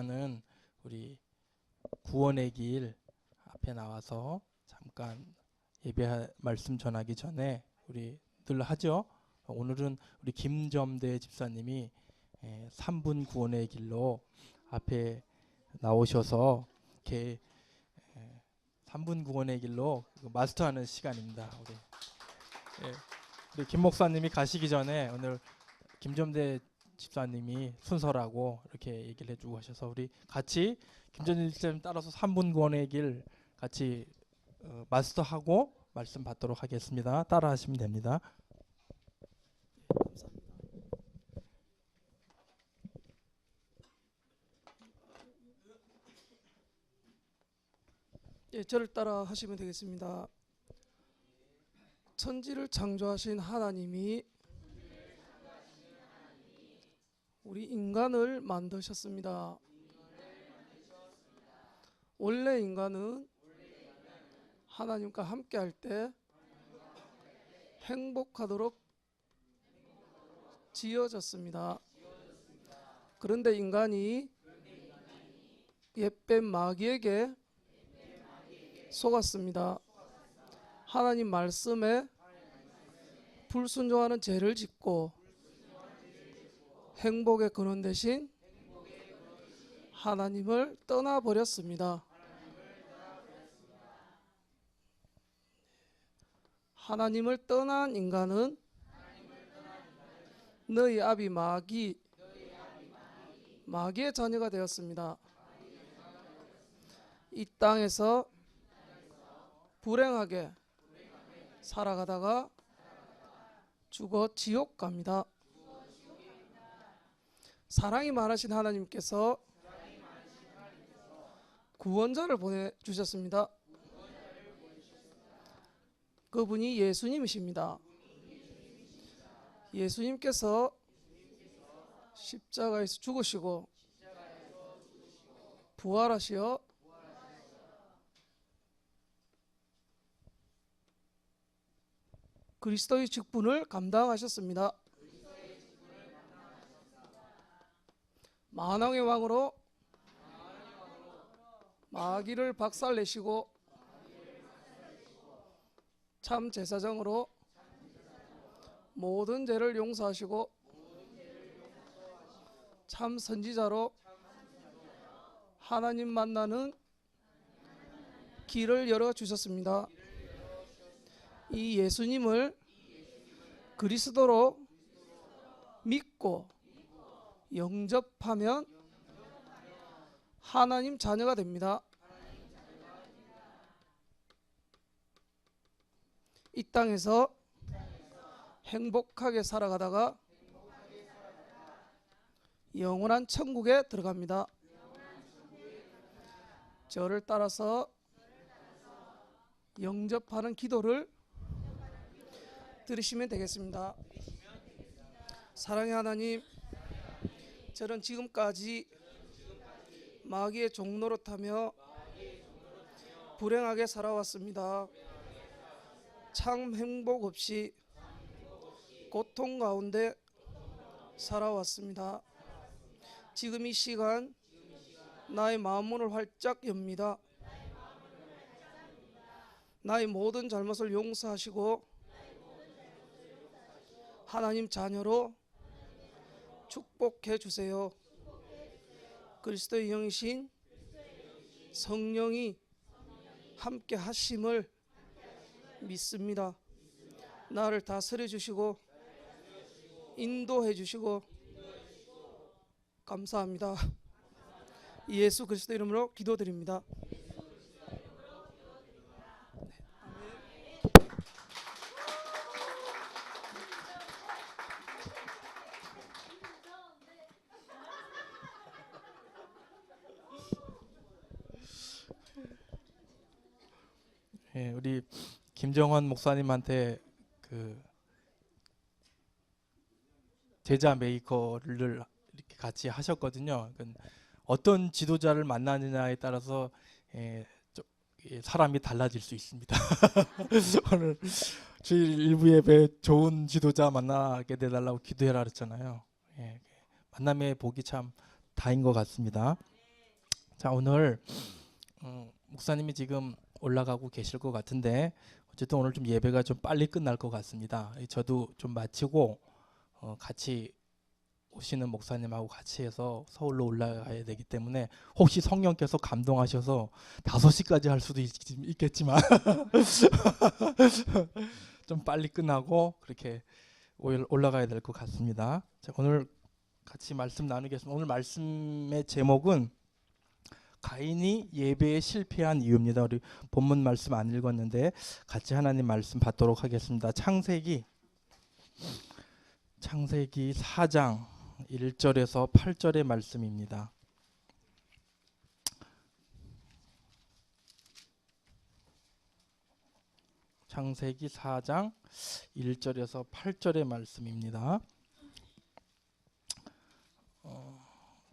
는 우리 구원의 길 앞에 나와서 잠깐 예배 말씀 전하기 전에 우리 늘 하죠. 오늘은 우리 김점대 집사님이 3분 구원의 길로 앞에 나오셔서 이렇게 3분 구원의 길로 마스터하는 시간입니다. 우리 김 목사님이 가시기 전에 오늘 김점대 집사님이 순서라고 이렇게 얘기를 해주고 하셔서 우리 같이 김점대 집사님 따라서 3분 구원의 길 같이 마스터하고 말씀 받도록 하겠습니다. 따라 하시면 됩니다. 저를 따라 하시면 되겠습니다. 천지를 창조하신 하나님이 우리 인간을 만드셨습니다. 원래 인간은 하나님과 함께 할 때 행복하도록 지어졌습니다. 그런데 인간이 옛뱀 마귀에게 속았습니다. 하나님 말씀에 불순종하는 죄를 짓고 행복의 근원 대신 하나님을 떠나버렸습니다. 하나님을 떠난 인간은 너희 아비 마귀의 자녀가 되었습니다. 이 땅에서 불행하게 살아가다가 죽어 지옥 갑니다. 사랑이 많으신 하나님께서 구원자를 보내주셨습니다. 그분이 예수님이십니다. 예수님께서 십자가에서 죽으시고 부활하시어 그리스도의 직분을 감당하셨습니다. 만왕의 왕으로 마귀를 박살내시고 참 제사장으로 모든 죄를 용서하시고 참 선지자로 하나님 만나는 길을 열어주셨습니다. 이 예수님을 그리스도로 믿고 영접하면 하나님 자녀가 됩니다. 이 땅에서 행복하게 살아가다가 영원한 천국에 들어갑니다. 저를 따라서 영접하는 기도를 들으시면 되겠습니다. 사랑의 하나님, 저는 지금까지 마귀의 종노릇하며 불행하게 살아왔습니다. 참 행복 없이 고통 가운데 살아왔습니다. 지금 이 시간 나의 마음문을 활짝 엽니다. 나의 모든 잘못을 용서하시고 하나님 자녀로 축복해 주세요. 그리스도의 영이신 성령이 함께 하심을 믿습니다. 나를 다스려 주시고 인도해 주시고 감사합니다. 예수 그리스도 이름으로 기도드립니다. 우리 김정원 목사님한테 그 제자 메이커를 이렇게 같이 하셨거든요. 어떤 지도자를 만나느냐에 따라서 사람이 달라질 수 있습니다. 오늘 주일 일부 예배 좋은 지도자 만나게 되달라고 기도해라 그랬잖아요. 만남의 복이 참 다인 것 같습니다. 자, 오늘 목사님이 지금 올라가고 계실 것 같은데 어쨌든 오늘 좀 예배가 좀 빨리 끝날 것 같습니다. 저도 좀 마치고 같이 오시는 목사님하고 같이 해서 서울로 올라가야 되기 때문에 혹시 성령께서 감동하셔서 5시까지 할 수도 있겠지만 좀 빨리 끝나고 그렇게 올라가야 될 것 같습니다. 자, 오늘 같이 말씀 나누겠습니다. 오늘 말씀의 제목은 가인이 예배에 실패한 이유입니다. 우리 본문 말씀 안 읽었는데 같이 하나님 말씀 받도록 하겠습니다. 창세기 4장 1절에서 8절의 말씀입니다. 창세기 4장 1절에서 8절의 말씀입니다.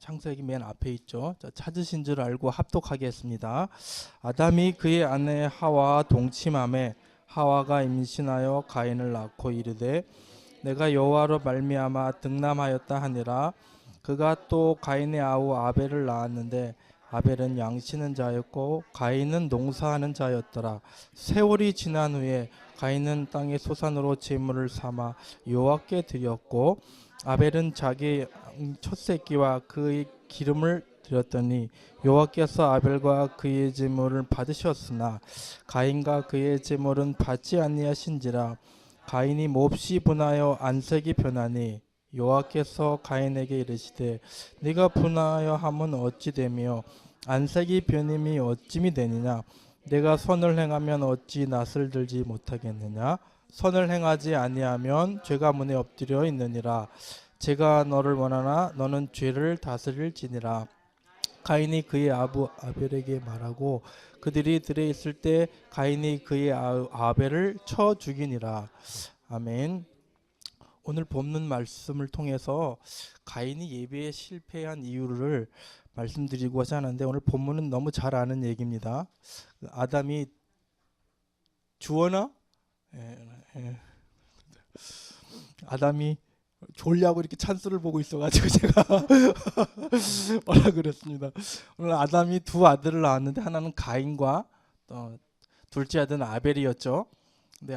창세기 맨 앞에 있죠. 자, 찾으신 줄 알고 합독하겠습니다. 아담이 그의 아내 하와와 동침하매 하와가 임신하여 가인을 낳고 이르되 내가 여호와로 말미암아 득남하였다 하니라. 그가 또 가인의 아우 아벨을 낳았는데 아벨은 양치는 자였고 가인은 농사하는 자였더라. 세월이 지난 후에 가인은 땅의 소산으로 제물을 삼아 여호와께 드렸고 아벨은 자기 첫 새끼와 그의 기름을 드렸더니 여호와께서 아벨과 그의 제물을 받으셨으나 가인과 그의 제물은 받지 아니하신지라. 가인이 몹시 분하여 안색이 변하니 여호와께서 가인에게 이르시되 네가 분하여 함은 어찌 되며 안색이 변임이 어찌미 되느냐. 내가 선을 행하면 어찌 낯을 들지 못하겠느냐. 선을 행하지 아니하면 죄가 문에 엎드려 있느니라. 제가 너를 원하나 너는 죄를 다스릴지니라. 가인이 그의 아부 아벨에게 말하고 그들이 들에 있을 때 가인이 그의 아벨을 쳐 죽이니라. 아멘. 오늘 본문 말씀을 통해서 가인이 예배에 실패한 이유를 말씀드리고자 하는데 오늘 본문은 너무 잘 아는 얘기입니다. 아담이 주어나? 아담이 졸려고 이렇게 찬스를 보고 있어가지고 제가 뭐라 그랬습니다. 오늘 아담이 두 아들을 낳았는데 하나는 가인과 둘째 아들은 아벨이었죠. 근데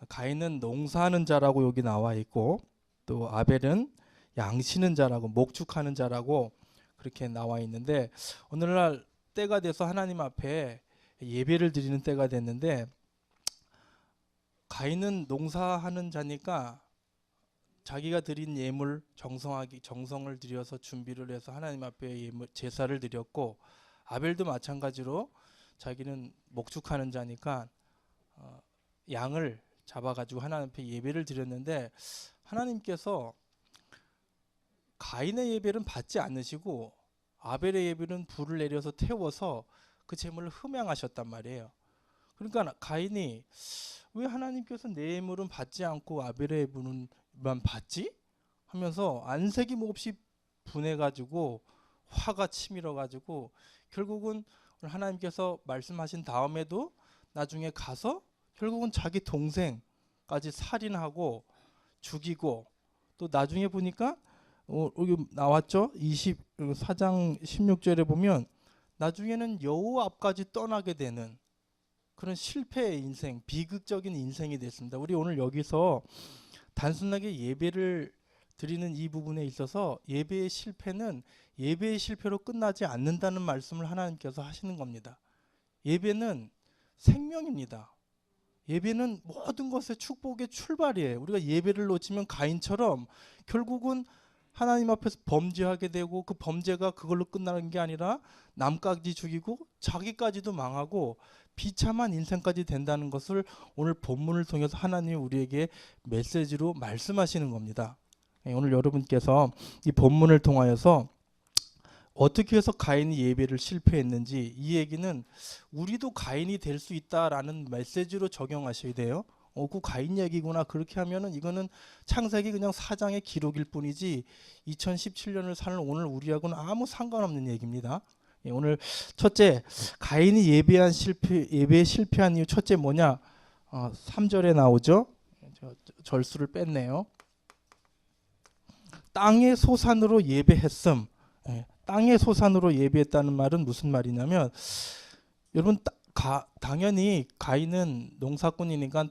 가인은 농사하는 자라고 여기 나와 있고 또 아벨은 양치는 자라고 목축하는 자라고 그렇게 나와 있는데 오늘날 때가 돼서 하나님 앞에 예배를 드리는 때가 됐는데 가인은 농사하는 자니까 자기가 드린 예물 정성을 들여서 준비를 해서 하나님 앞에 제사를 드렸고 아벨도 마찬가지로 자기는 목축하는 자니까 양을 잡아가지고 하나님 앞에 예배를 드렸는데 하나님께서 가인의 예배는 받지 않으시고 아벨의 예배는 불을 내려서 태워서 그 제물을 흠양하셨단 말이에요. 그러니까 가인이 왜 하나님께서 내 예물은 받지 않고 아벨의 예물만 받지? 하면서 안색이 몹시 분해가지고 화가 치밀어가지고 결국은 하나님께서 말씀하신 다음에도 나중에 가서 결국은 자기 동생까지 살인하고 죽이고 또 나중에 보니까 여기 나왔죠. 4장 16절에 보면 나중에는 여호와 앞까지 떠나게 되는 그런 실패의 인생, 비극적인 인생이 됐습니다. 우리 오늘 여기서 단순하게 예배를 드리는 이 부분에 있어서 예배의 실패는 예배의 실패로 끝나지 않는다는 말씀을 하나님께서 하시는 겁니다. 예배는 생명입니다. 예배는 모든 것의 축복의 출발이에요. 우리가 예배를 놓치면 가인처럼 결국은 하나님 앞에서 범죄하게 되고 그 범죄가 그걸로 끝나는 게 아니라 남까지 죽이고 자기까지도 망하고 비참한 인생까지 된다는 것을 오늘 본문을 통해서 하나님이 우리에게 메시지로 말씀하시는 겁니다. 오늘 여러분께서 이 본문을 통하여서 어떻게 해서 가인이 예배를 실패했는지 이 얘기는 우리도 가인이 될 수 있다라는 메시지로 적용하셔야 돼요. 그 가인 얘기구나. 그렇게 하면은 이거는 창세기 그냥 4장의 기록일 뿐이지 2017년을 사는 오늘 우리하고는 아무 상관없는 얘기입니다. 오늘 첫째, 가인이 예배에 실패한 이유 첫째 뭐냐? 3절에 나오죠. 절수를 뺐네요. 땅의 소산으로 예배했음. 땅의 소산으로 예배했다는 말은 무슨 말이냐면, 여러분 당연히 가인은 농사꾼이니까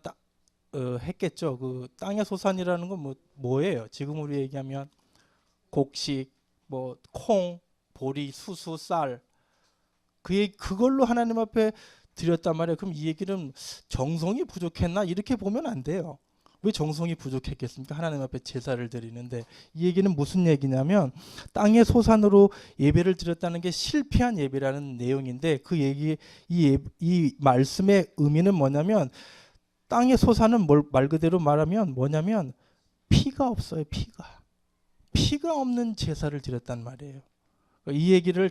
했겠죠. 그 땅의 소산이라는 건 뭐예요? 지금으로 얘기하면 곡식, 뭐 콩, 보리, 수수, 쌀, 그걸로 하나님 앞에 드렸단 말이에요. 그럼 이 얘기는 정성이 부족했나? 이렇게 보면 안 돼요. 왜 정성이 부족했겠습니까? 하나님 앞에 제사를 드리는데. 이 얘기는 무슨 얘기냐면 땅의 소산으로 예배를 드렸다는 게 실패한 예배라는 내용인데, 그 얘기 이 말씀의 의미는 뭐냐면, 땅의 소산은 말 그대로 말하면 뭐냐면 피가 없어요. 피가 없는 제사를 드렸단 말이에요. 이 얘기를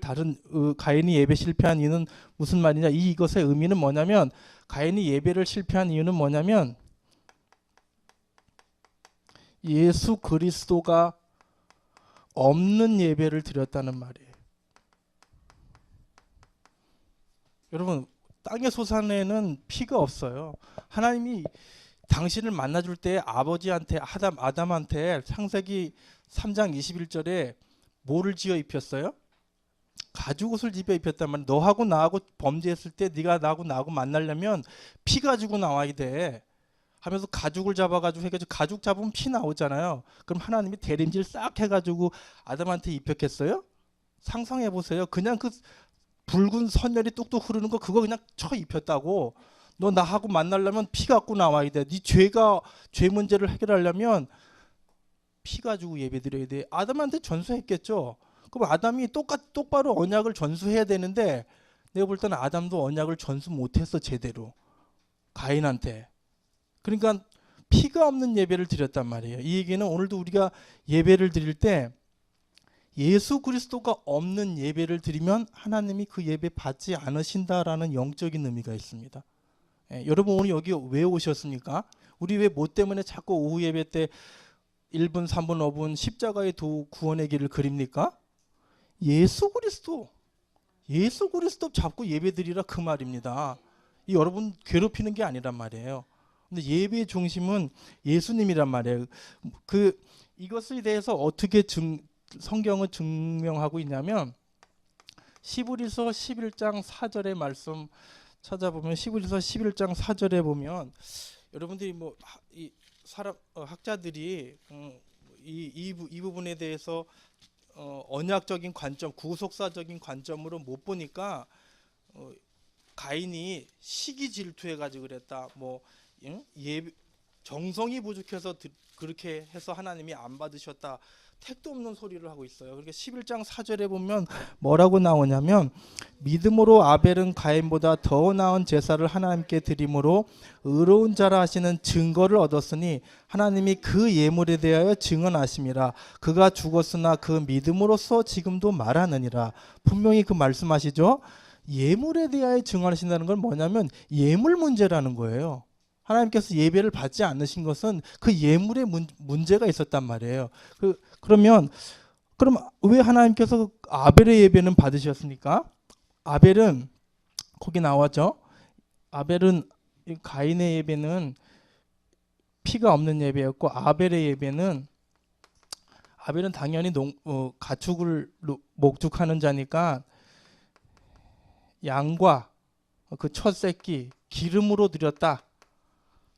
가인이 예배 실패한 이유는 무슨 말이냐? 이것의 의미는 뭐냐면, 가인이 예배를 실패한 이유는 뭐냐면 예수 그리스도가 없는 예배를 드렸다는 말이에요. 여러분, 땅의 소산에는 피가 없어요. 하나님이 당신을 만나줄 때 아버지한테 아담한테 창세기 3장 21절에 뭐를 지어 입혔어요? 가죽옷을 입혀 입혔단 말이야. 너하고 나하고 범죄했을 때 네가 나하고 만나려면 피 가지고 나와야 돼 하면서 가죽을 잡아가지고 해가지고, 가죽 잡으면 피 나오잖아요. 그럼 하나님이 대림질 싹 해가지고 아담한테 입혔겠어요? 상상해 보세요. 그냥 그 붉은 선혈이 뚝뚝 흐르는 거, 그거 그냥 쳐 입혔다고. 너 나하고 만나려면 피 갖고 나와야 돼. 네 죄 문제를 해결하려면 피 가지고 예배드려야 돼. 아담한테 전수했겠죠. 그럼 아담이 똑바로 언약을 전수해야 되는데, 내가 볼 때는 아담도 언약을 전수 못했어 제대로, 가인한테. 그러니까 피가 없는 예배를 드렸단 말이에요. 이 얘기는 오늘도 우리가 예배를 드릴 때 예수 그리스도가 없는 예배를 드리면 하나님이 그 예배 받지 않으신다라는 영적인 의미가 있습니다. 여러분 오늘 여기 왜 오셨습니까? 우리 왜 뭐 때문에 자꾸 오후 예배 때 1분, 3분, 5분 십자가의 도 구원의 길을 그립니까? 예수 그리스도 잡고 예배 드리라, 그 말입니다. 여러분 괴롭히는 게 아니란 말이에요. 근데 예배의 중심은 예수님이란 말이에요. 이것에 대해서 어떻게 성경은 증명하고 있냐면, 시브리서 11장 4절의 말씀 찾아보면, 시브리서 11장 4절에 보면, 여러분들이 학자들이 이 부분에 대해서 언약적인 관점, 구속사적인 관점으로 못 보니까 가인이 시기 질투해 가지고 그랬다. 정성이 부족해서 그렇게 해서 하나님이 안 받으셨다. 택도 없는 소리를 하고 있어요. 그러니까 11장 4절에 보면 뭐라고 나오냐면, 믿음으로 아벨은 가인보다 더 나은 제사를 하나님께 드림으로 의로운 자라 하시는 증거를 얻었으니 하나님이 그 예물에 대하여 증언하심이라. 그가 죽었으나 그 믿음으로써 지금도 말하느니라. 분명히 그 말씀하시죠. 예물에 대하여 증언하신다는 건 뭐냐면 예물 문제라는 거예요. 하나님께서 예배를 받지 않으신 것은 그 예물에 문제가 있었단 말이에요. 그럼 왜 하나님께서 아벨의 예배는 받으셨습니까? 아벨은 거기 나왔죠. 아벨은, 가인의 예배는 피가 없는 예배였고, 아벨의 예배는, 아벨은 당연히 가축을 목축하는 자니까 양과 그 첫 새끼 기름으로 드렸다,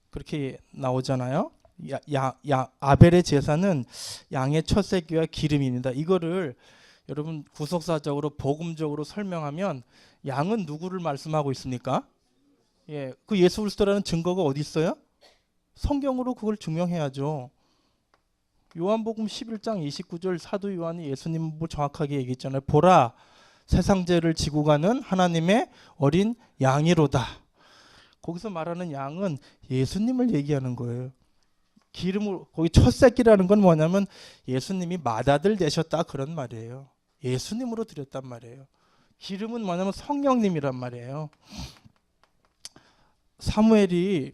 그렇게 나오잖아요. 아벨의 제사는 양의 첫 새끼와 기름입니다. 이거를 여러분 구속사적으로 복음적으로 설명하면, 양은 누구를 말씀하고 있습니까? 그 예수 그리스도라는 증거가 어디 있어요? 성경으로 그걸 증명해야죠. 요한복음 11장 29절 사도 요한이 예수님 정확하게 얘기했잖아요. 보라, 세상 죄를 지고 가는 하나님의 어린 양이로다. 거기서 말하는 양은 예수님을 얘기하는 거예요. 기름으로, 거기 첫 새끼라는 건 뭐냐면 예수님이 맏아들 되셨다, 그런 말이에요. 예수님으로 드렸단 말이에요. 기름은 뭐냐면 성령님이란 말이에요. 사무엘이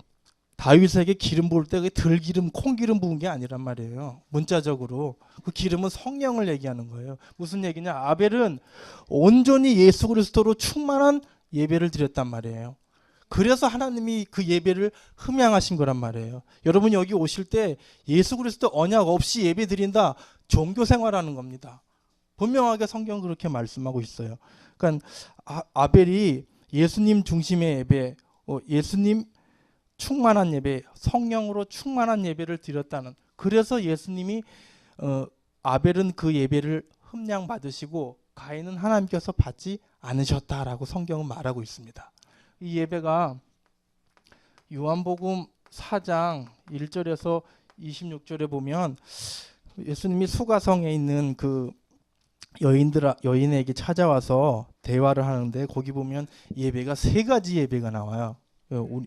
다윗에게 기름 부을 때 들기름, 콩기름 부은 게 아니란 말이에요. 문자적으로 그 기름은 성령을 얘기하는 거예요. 무슨 얘기냐? 아벨은 온전히 예수 그리스도로 충만한 예배를 드렸단 말이에요. 그래서 하나님이 그 예배를 흠양하신 거란 말이에요. 여러분이 여기 오실 때 예수 그리스도 언약 없이 예배 드린다, 종교 생활하는 겁니다. 분명하게 성경은 그렇게 말씀하고 있어요. 그러니까 아벨이 예수님 중심의 예배, 예수님 충만한 예배, 성령으로 충만한 예배를 드렸다는. 그래서 예수님이 아벨은 그 예배를 흠량 받으시고 가인은 하나님께서 받지 않으셨다라고 성경은 말하고 있습니다. 이 예배가 요한복음 4장 1절에서 26절에 보면 예수님이 수가성에 있는 그 여인에게 찾아와서 대화를 하는데 거기 보면 예배가 세 가지 예배가 나와요.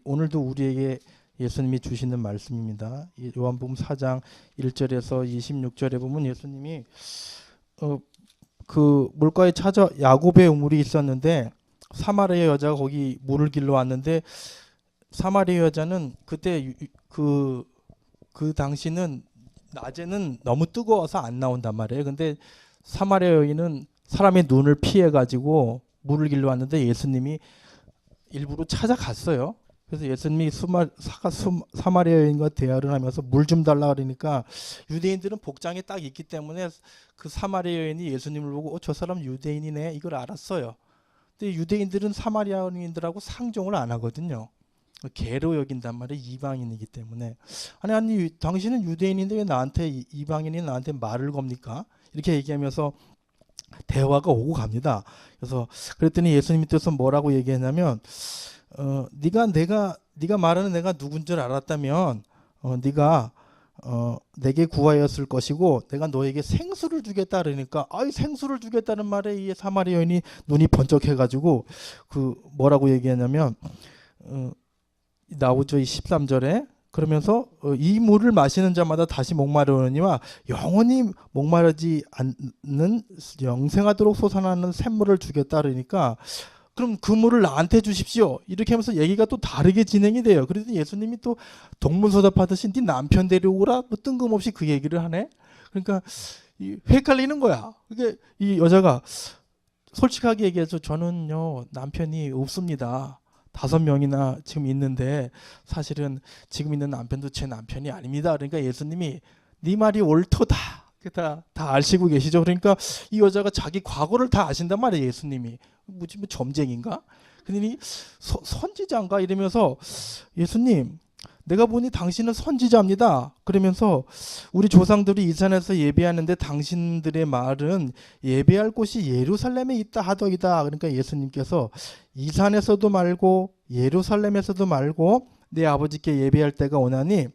오늘도 우리에게 예수님이 주시는 말씀입니다. 요한복음 4장 1절에서 26절에 보면 예수님이 그 물가에 야곱의 우물이 있었는데 사마리아 여자가 거기 물을 길러 왔는데 사마리아 여자는 그때 그 당시는 낮에는 너무 뜨거워서 안 나온단 말이에요. 근데 사마리아 여인은 사람의 눈을 피해 가지고 물을 길러 왔는데 예수님이 일부러 찾아갔어요. 그래서 예수님이 사마리아 여인과 대화를 하면서 물 좀 달라 그러니까 유대인들은 복장이 딱 있기 때문에 그 사마리아 여인이 예수님을 보고 저 사람 유대인이네 이걸 알았어요. 근데 유대인들은 사마리아 여인들하고 상종을 안 하거든요. 개로 여긴단 말이에요. 이방인이기 때문에. 아니 당신은 유대인인데 왜 나한테 이방인이 나한테 말을 겁니까? 이렇게 얘기하면서 대화가 오고 갑니다. 그래서 그랬더니 예수님이 뜻은 뭐라고 얘기했냐면 네가 말하는 내가 누군 줄 알았다면 네가 내게 구하였을 것이고 내가 너에게 생수를 주겠다 그러니까 생수를 주겠다는 말에 이 사마리아 여인이 눈이 번쩍해가지고 그 뭐라고 얘기하냐면 나오죠. 이 13절에 그러면서 이 물을 마시는 자마다 다시 목마르느니와 영원히 목마르지 않는 영생하도록 솟아나는 샘물을 주겠다 그러니까 그럼 그 물을 나한테 주십시오. 이렇게 하면서 얘기가 또 다르게 진행이 돼요. 그래서 예수님이 또 동문서답하듯이 네 남편 데려오라 뭐 뜬금없이 그 얘기를 하네. 그러니까 헷갈리는 거야. 그게 이 여자가 솔직하게 얘기해서 저는요 남편이 없습니다. 5명이나 지금 있는데 사실은 지금 있는 남편도 제 남편이 아닙니다. 그러니까 예수님이 네 말이 옳도다. 다 아시고 계시죠. 그러니까 이 여자가 자기 과거를 다 아신단 말이에요. 예수님이 뭐 점쟁인가? 그러니 선지자인가 이러면서 예수님 내가 보니 당신은 선지자입니다. 그러면서 우리 조상들이 이 산에서 예배하는데 당신들의 말은 예배할 곳이 예루살렘에 있다 하더이다. 그러니까 예수님께서 이 산에서도 말고 예루살렘에서도 말고 내 아버지께 예배할 때가 오나니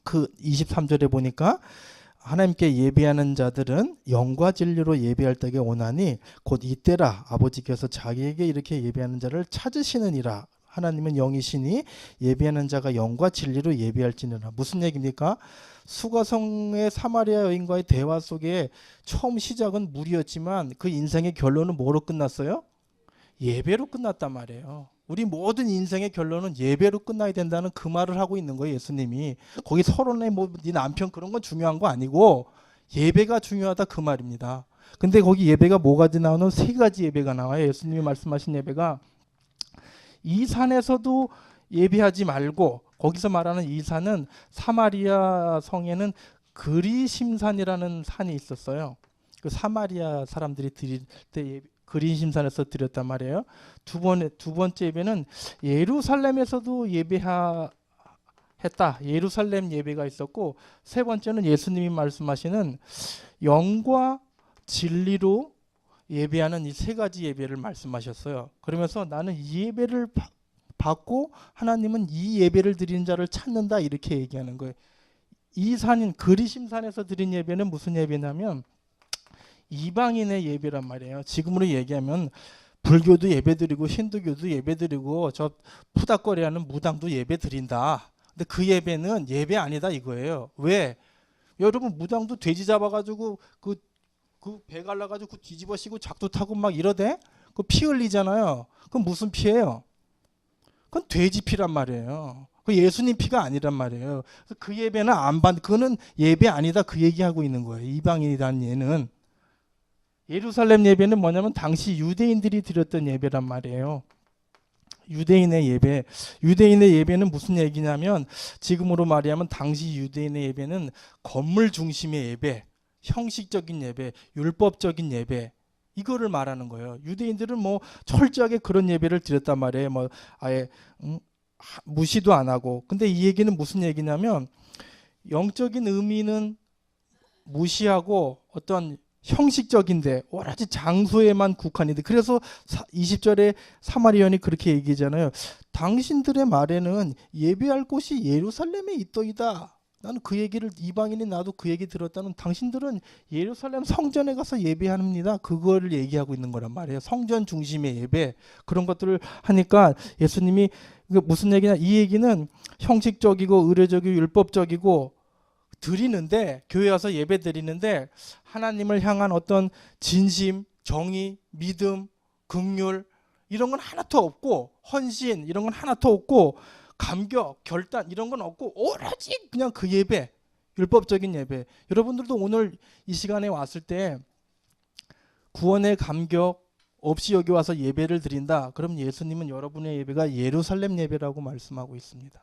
그 23절에 보니까 하나님께 예배하는 자들은 영과 진리로 예배할 때가 오나니 곧 이때라 아버지께서 자기에게 이렇게 예배하는 자를 찾으시느니라. 하나님은 영이시니 예배하는 자가 영과 진리로 예배할지니라. 무슨 얘기입니까? 수가성의 사마리아 여인과의 대화 속에 처음 시작은 물이었지만 그 인생의 결론은 뭐로 끝났어요? 예배로 끝났단 말이에요. 우리 모든 인생의 결론은 예배로 끝나야 된다는 그 말을 하고 있는 거예요. 예수님이. 거기 서론에 뭐 네 남편 그런 건 중요한 거 아니고 예배가 중요하다 그 말입니다. 근데 거기 예배가 뭐가지 나오는 세 가지 예배가 나와요. 예수님이 말씀하신 예배가 이 산에서도 예배하지 말고 거기서 말하는 이 산은 사마리아 성에는 그리심산이라는 산이 있었어요. 그 사마리아 사람들이 드릴 때 그리심산에서 드렸단 말이에요. 두 번째 예배는 예루살렘에서도 예배했다. 예루살렘 예배가 있었고 세 번째는 예수님이 말씀하시는 영과 진리로 예배하는 이 세 가지 예배를 말씀하셨어요. 그러면서 나는 이 예배를 받고 하나님은 이 예배를 드리는 자를 찾는다 이렇게 얘기하는 거예요. 이 산인 그리심산에서 드린 예배는 무슨 예배냐면 이방인의 예배란 말이에요. 지금으로 얘기하면 불교도 예배드리고 힌두교도 예배드리고 저 푸닥거리하는 무당도 예배드린다. 근데 그 예배는 예배 아니다 이거예요. 왜? 여러분 무당도 돼지 잡아가지고 그 배 갈라가지고 뒤집어쓰고 작두 타고 막 이러대? 그 피 흘리잖아요. 그건 무슨 피예요? 그건 돼지 피란 말이에요. 그 예수님 피가 아니란 말이에요. 그래서 그 예배는 그거는 예배 아니다 그 얘기하고 있는 거예요. 이방인이란 예는. 예루살렘 예배는 뭐냐면 당시 유대인들이 드렸던 예배란 말이에요. 유대인의 예배. 유대인의 예배는 무슨 얘기냐면 지금으로 말하면 당시 유대인의 예배는 건물 중심의 예배. 형식적인 예배, 율법적인 예배 이거를 말하는 거예요. 유대인들은 뭐 철저하게 그런 예배를 드렸단 말이에요. 뭐 아예 무시도 안 하고. 근데 이 얘기는 무슨 얘기냐면 영적인 의미는 무시하고 어떤 형식적인데 오로지 장소에만 국한인데 그래서 20절에 사마리아인이 그렇게 얘기하잖아요. 당신들의 말에는 예배할 곳이 예루살렘에 있더이다. 나는 그 얘기를 이방인이 나도 그 얘기 들었다는 당신들은 예루살렘 성전에 가서 예배합니다. 그거를 얘기하고 있는 거란 말이에요. 성전 중심의 예배 그런 것들을 하니까 예수님이 무슨 얘기냐 이 얘기는 형식적이고 의례적이고 율법적이고 드리는데 교회 와서 예배 드리는데 하나님을 향한 어떤 진심, 정의, 믿음, 긍휼 이런 건 하나도 없고 헌신 이런 건 하나도 없고 감격, 결단 이런 건 없고 오로지 그냥 그 예배, 율법적인 예배. 여러분들도 오늘 이 시간에 왔을 때 구원의 감격 없이 여기 와서 예배를 드린다. 그럼 예수님은 여러분의 예배가 예루살렘 예배라고 말씀하고 있습니다.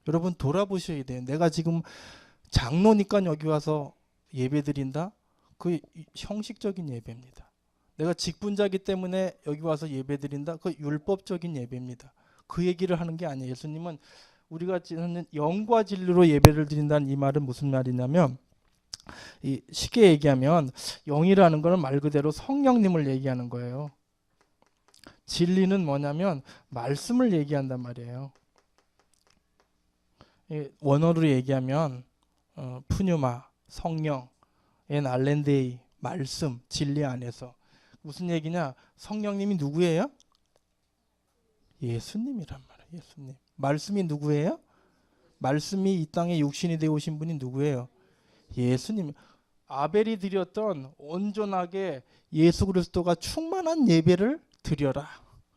여러분 돌아보셔야 돼요. 내가 지금 장로니까 여기 와서 예배 드린다? 그 형식적인 예배입니다. 내가 직분자기 때문에 여기 와서 예배 드린다? 그 율법적인 예배입니다. 그 얘기를 하는 게 아니에요. 예수님은 우리가 지는 영과 진리로 예배를 드린다는 이 말은 무슨 말이냐면 쉽게 얘기하면 영이라는 것은 말 그대로 성령님을 얘기하는 거예요. 진리는 뭐냐면 말씀을 얘기한단 말이에요. 원어로 얘기하면 푸뉴마, 성령, 알렌데이, 말씀, 진리 안에서 무슨 얘기냐? 성령님이 누구예요? 예수님이란 말이에요. 예수님. 말씀이 누구예요? 말씀이 이 땅에 육신이 되어 오신 분이 누구예요? 예수님. 아벨이 드렸던 온전하게 예수 그리스도가 충만한 예배를 드려라.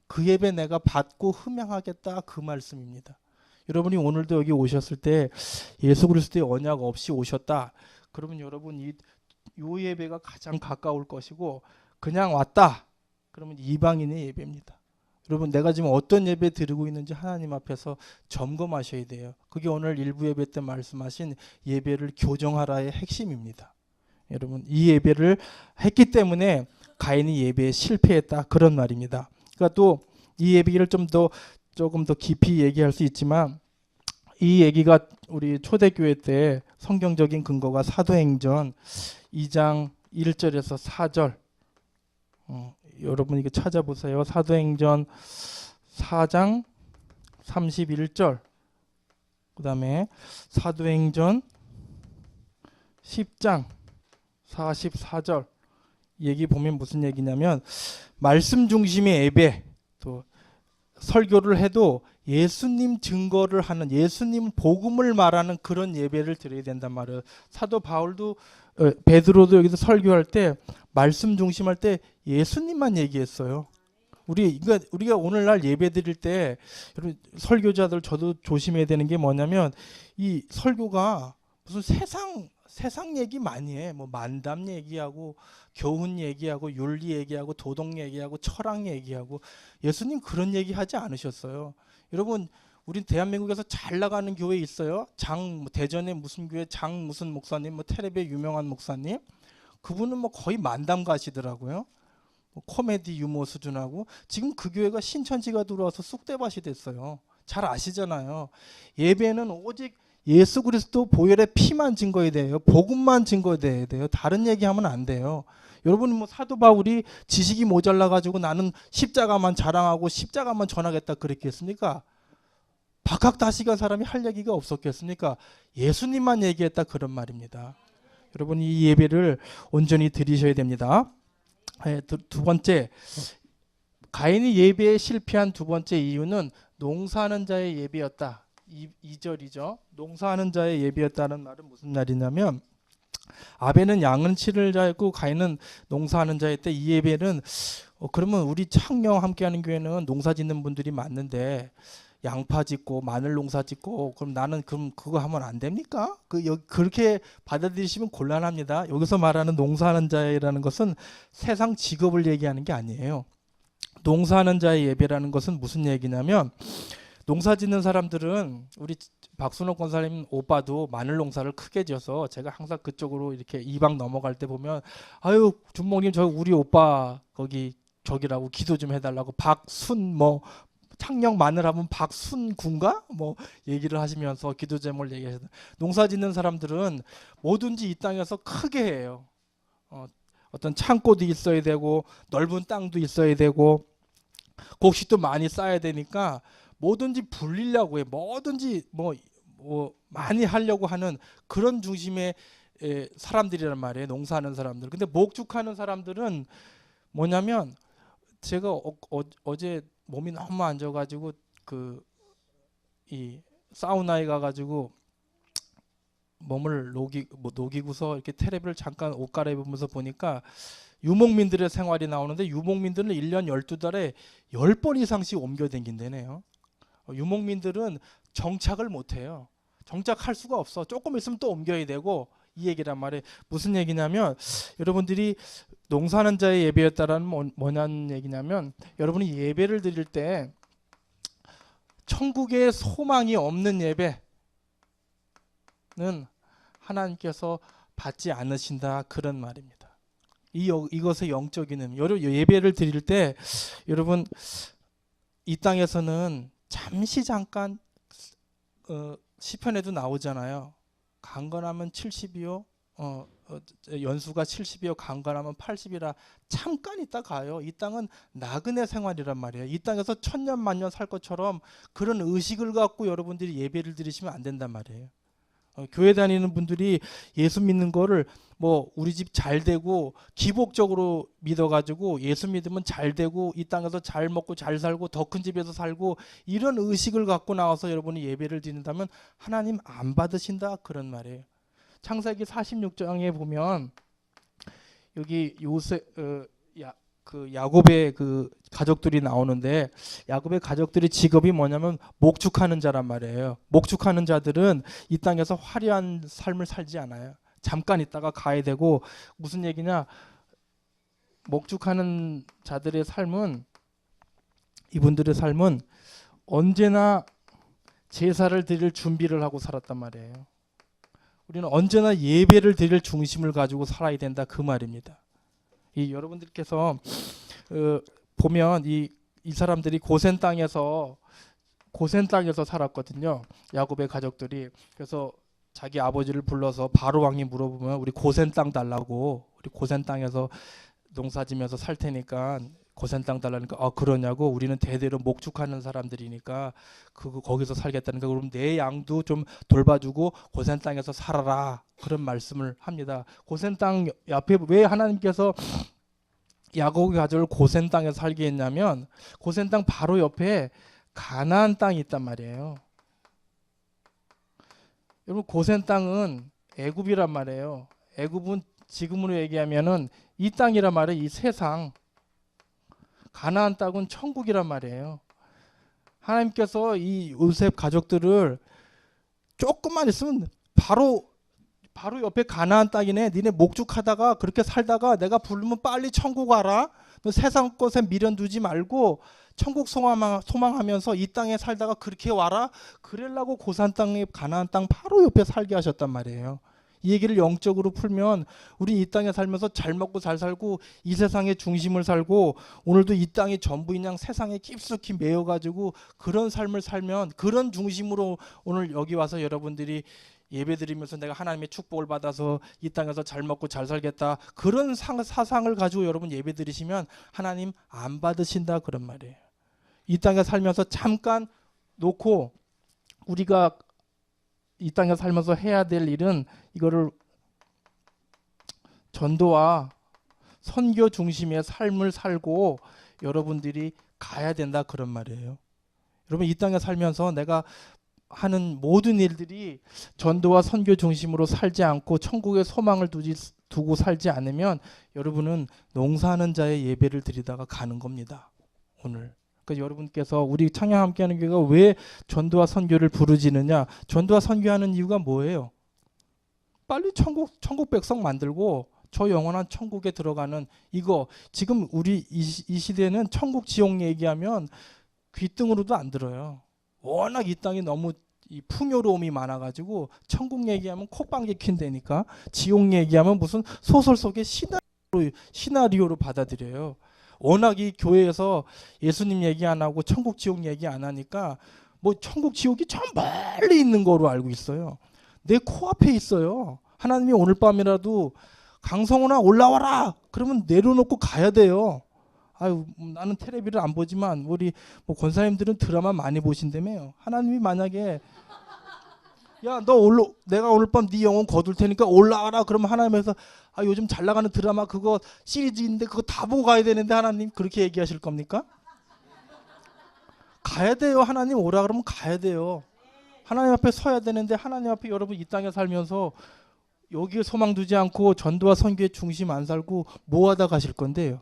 그 예배 내가 받고 흠양하겠다 그 말씀입니다. 여러분이 오늘도 여기 오셨을 때 예수 그리스도의 언약 없이 오셨다. 그러면 여러분 이 예배가 가장 가까울 것이고 그냥 왔다. 그러면 이방인의 예배입니다. 여러분 내가 지금 어떤 예배 드리고 있는지 하나님 앞에서 점검하셔야 돼요. 그게 오늘 일부 예배 때 말씀하신 예배를 교정하라의 핵심입니다. 여러분 이 예배를 했기 때문에 가인이 예배에 실패했다 그런 말입니다. 그러니까 또 이 예배를 조금 더 깊이 얘기할 수 있지만 이 얘기가 우리 초대교회 때 성경적인 근거가 사도행전 2장 1절에서 4절 여러분 이거 찾아보세요. 사도행전 4장 31절 그 다음에 사도행전 10장 44절 얘기 보면 무슨 얘기냐면 말씀 중심의 예배 또 설교를 해도 예수님 증거를 하는 예수님 복음을 말하는 그런 예배를 드려야 된단 말이에요. 사도 바울도 베드로도 여기서 설교할 때 말씀 중심할 때 예수님만 얘기했어요. 우리가 오늘날 예배 드릴 때 여러분 설교자들 저도 조심해야 되는 게 뭐냐면 이 설교가 무슨 세상 얘기 많이 해. 뭐 만담 얘기하고 교훈 얘기하고 윤리 얘기하고 도덕 얘기하고 철학 얘기하고 예수님 그런 얘기 하지 않으셨어요. 여러분 우리 대한민국에서 잘 나가는 교회 있어요. 대전에 무슨 교회 무슨 목사님 뭐 텔레비에 유명한 목사님 그분은 뭐 거의 만담 가시더라고요. 뭐 코미디 유머 수준하고 지금 그 교회가 신천지가 들어와서 쑥대밭이 됐어요. 잘 아시잖아요. 예배는 오직 예수 그리스도 보혈의 피만 증거해야 돼요. 복음만 증거해야 돼요. 다른 얘기하면 안 돼요. 여러분 뭐 사도 바울이 지식이 모자라 가지고 나는 십자가만 자랑하고 십자가만 전하겠다 그랬겠습니까? 박학다식한 사람이 할 얘기가 없었겠습니까? 예수님만 얘기했다 그런 말입니다. 여러분 이 예배를 온전히 드리셔야 됩니다. 두 번째 가인이 예배에 실패한 두 번째 이유는 농사하는 자의 예배였다. 2절이죠. 농사하는 자의 예배였다는 말은 무슨 말이냐면 아벨은 양은 치를 자였고 가인은 농사하는 자였대. 이 예배는 그러면 우리 창녕 함께하는 교회는 농사 짓는 분들이 많은데 양파 짓고 마늘 농사 짓고 그럼 나는 그거 하면 안 됩니까? 그렇게 받아들이시면 곤란합니다. 여기서 말하는 농사하는 자라는 것은 세상 직업을 얘기하는 게 아니에요. 농사하는 자의 예배라는 것은 무슨 얘기냐면 농사 짓는 사람들은 우리 박순옥 권사님 오빠도 마늘 농사를 크게 지어서 제가 항상 그쪽으로 이렇게 이방 넘어갈 때 보면 아유 준목님 저 우리 오빠 거기 저기라고 기도 좀 해달라고 박순 뭐 창녕 마늘 하면 박순군가 뭐 얘기를 하시면서 기도 제목을 얘기하시는 농사 짓는 사람들은 뭐든지 이 땅에서 크게 해요. 어떤 창고도 있어야 되고 넓은 땅도 있어야 되고 곡식도 많이 쌓아야 되니까 뭐든지 불리려고 해. 뭐든지 뭐 많이 하려고 하는 그런 중심의 사람들이란 말이에요. 농사하는 사람들. 근데 목축하는 사람들은 뭐냐면 제가 어제 몸이 너무 안 좋아가지고 이 사우나에 가가지고 몸을 녹이고서 이렇게 테레비를 잠깐 옷 갈아입으면서 보니까 유목민들의 생활이 나오는데 유목민들은 1년 12달에 10번 이상씩 옮겨 다닌다네요. 유목민들은 정착을 못해요. 정착할 수가 없어. 조금 있으면 또 옮겨야 되고 이 얘기란 말이에요. 무슨 얘기냐면 여러분들이 농사하는 자의 예배였다라는 뭐냐는 얘기냐면 여러분이 예배를 드릴 때 천국에 소망이 없는 예배는 하나님께서 받지 않으신다 그런 말입니다. 이것의 영적인 의미. 예배를 드릴 때 여러분 이 땅에서는 잠깐 시편에도 나오잖아요. 강건하면 70이요. 연수가 70이요. 강건하면 80이라 잠깐 있다 가요. 이 땅은 나그네 생활이란 말이에요. 이 땅에서 천년 만년 살 것처럼 그런 의식을 갖고 여러분들이 예배를 드리시면 안 된단 말이에요. 교회 다니는 분들이 예수 믿는 거를 뭐 우리 집 잘 되고 기복적으로 믿어가지고 예수 믿으면 잘 되고 이 땅에서 잘 먹고 잘 살고 더 큰 집에서 살고 이런 의식을 갖고 나와서 여러분이 예배를 드린다면 하나님 안 받으신다 그런 말이에요. 창세기 46장에 보면 여기 야곱의 그 가족들이 나오는데 야곱의 가족들의 직업이 뭐냐면 목축하는 자란 말이에요. 목축하는 자들은 이 땅에서 화려한 삶을 살지 않아요. 잠깐 있다가 가야 되고 무슨 얘기냐? 목축하는 자들의 삶은 이분들의 삶은 언제나 제사를 드릴 준비를 하고 살았단 말이에요. 우리는 언제나 예배를 드릴 중심을 가지고 살아야 된다 그 말입니다. 여러분들께서 보면 이 사람들이 고센 땅에서 살았거든요. 야곱의 가족들이. 그래서 자기 아버지를 불러서 바로 왕이 물어보면 우리 고센 땅 달라고, 우리 고센 땅에서 농사지면서 살 테니까 고센 땅 달라니까 그러냐고, 우리는 대대로 목축하는 사람들이니까 거기서 살겠다니까 그럼 내 양도 좀 돌봐주고 고센 땅에서 살아라 그런 말씀을 합니다. 고센 땅 앞에 왜 하나님께서 야곱의 가족을 고센 땅에 살게 했냐면 고센 땅 바로 옆에 가나안 땅이 있단 말이에요. 여러분 고센 땅은 애굽이란 말이에요. 애굽은 지금으로 얘기하면은 이 땅이란 말이에요. 이 세상. 가나안 땅은 천국이란 말이에요. 하나님께서 이 요셉 가족들을 조금만 있으면 바로 옆에 가나안 땅이네. 니네 목축하다가 그렇게 살다가 내가 부르면 빨리 천국 와라. 너 세상 것에 미련 두지 말고 천국 소망하면서 이 땅에 살다가 그렇게 와라. 그러려고 고산 땅에 가나안 땅 바로 옆에 살게 하셨단 말이에요. 이 얘기를 영적으로 풀면 우리 이 땅에 살면서 잘 먹고 잘 살고 이 세상의 중심을 살고 오늘도 이 땅이 전부인 양 세상에 깊숙이 매여가지고 그런 삶을 살면 그런 중심으로 오늘 여기 와서 여러분들이 예배드리면서 내가 하나님의 축복을 받아서 이 땅에서 잘 먹고 잘 살겠다 그런 사상을 가지고 여러분 예배드리시면 하나님 안 받으신다 그런 말이에요. 이 땅에 살면서 잠깐 놓고 우리가 이 땅에 살면서 해야 될 일은 이거를 전도와 선교 중심의 삶을 살고 여러분들이 가야 된다 그런 말이에요. 여러분 이 땅에 살면서 내가 하는 모든 일들이 전도와 선교 중심으로 살지 않고 천국의 소망을 두고 살지 않으면 여러분은 농사하는 자의 예배를 드리다가 가는 겁니다. 오늘. 그러니까 여러분께서 우리 창녕 함께하는 교회가 왜 전도와 선교를 부르짖느냐? 전도와 선교하는 이유가 뭐예요? 빨리 천국 백성 만들고 저 영원한 천국에 들어가는 이거. 지금 우리 이 시대는 천국 지옥 얘기하면 귀등으로도 안 들어요. 워낙 이 땅이 너무 이 풍요로움이 많아가지고 천국 얘기하면 콧방귀 킨다니까 지옥 얘기하면 무슨 소설 속의 시나리오로 받아들여요. 워낙 이 교회에서 예수님 얘기 안 하고 천국 지옥 얘기 안 하니까 뭐 천국 지옥이 저 멀리 있는 거로 알고 있어요. 내 코앞에 있어요. 하나님이 오늘 밤이라도 강성훈아 올라와라 그러면 내려놓고 가야 돼요. 아유 나는 텔레비를 안 보지만 우리 뭐 권사님들은 드라마 많이 보신다며요. 하나님이 만약에 야 너 내가 오늘 밤 네 영혼 거둘 테니까 올라와라 그러면 하나님에서 아 요즘 잘 나가는 드라마 그거 시리즈인데 그거 다 보고 가야 되는데 하나님 그렇게 얘기하실 겁니까? 가야 돼요. 하나님 오라 그러면 가야 돼요. 하나님 앞에 서야 되는데 하나님 앞에 여러분 이 땅에 살면서 여기에 소망 두지 않고 전도와 선교의 중심 안 살고 뭐 하다 가실 건데요.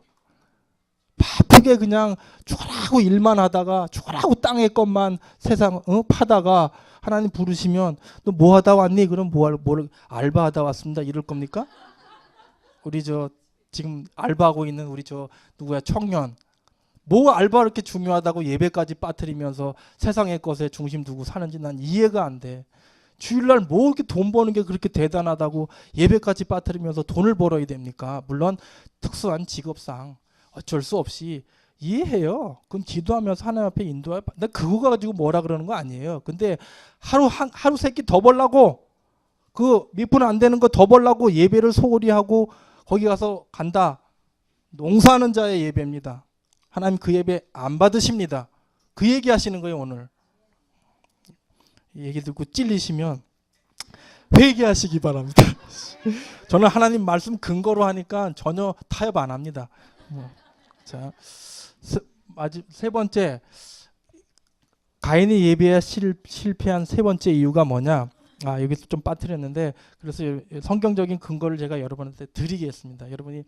바쁘게 그냥 죽으라고 일만 하다가 죽으라고 땅의 것만 세상 파다가 하나님 부르시면 너 뭐 하다 왔니? 그럼 뭘 알바하다 왔습니다. 이럴 겁니까? 우리 저 지금 알바하고 있는 우리 저 누구야 청년 뭐 알바 이렇게 중요하다고 예배까지 빠뜨리면서 세상의 것에 중심 두고 사는지 난 이해가 안 돼. 주일날 뭐 이렇게 돈 버는 게 그렇게 대단하다고 예배까지 빠뜨리면서 돈을 벌어야 됩니까? 물론 특수한 직업상 어쩔 수 없이 이해해요. 그건 기도하면서 하나님 앞에 인도해. 나 그거 가지고 뭐라 그러는 거 아니에요. 근데 하루 세끼 더 벌라고 그 몇 푼 안 되는 거 더 벌라고 예배를 소홀히 하고 거기 가서 간다. 농사하는 자의 예배입니다. 하나님 그 예배 안 받으십니다. 그 얘기 하시는 거예요 오늘. 이 얘기 듣고 찔리시면 회개하시기 바랍니다. 저는 하나님 말씀 근거로 하니까 전혀 타협 안 합니다. 자, 세 번째 가인이 예배에 실패한 세 번째 이유가 뭐냐? 여기서 좀 빠뜨렸는데 그래서 성경적인 근거를 제가 여러분한테 드리겠습니다. 여러분이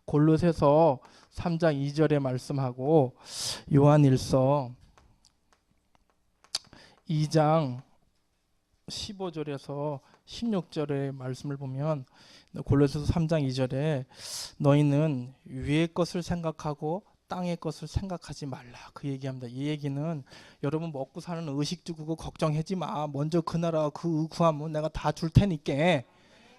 골로새서 3장 2절의 말씀하고 요한일서 2장 15절에서 16절의 말씀을 보면 골로새서 3장 2절에 너희는 위의 것을 생각하고 땅의 것을 생각하지 말라 그 얘기합니다. 이 얘기는 여러분 먹고 사는 의식주 그거 걱정하지 마. 먼저 그 나라 그 구하면 내가 다 줄 테니까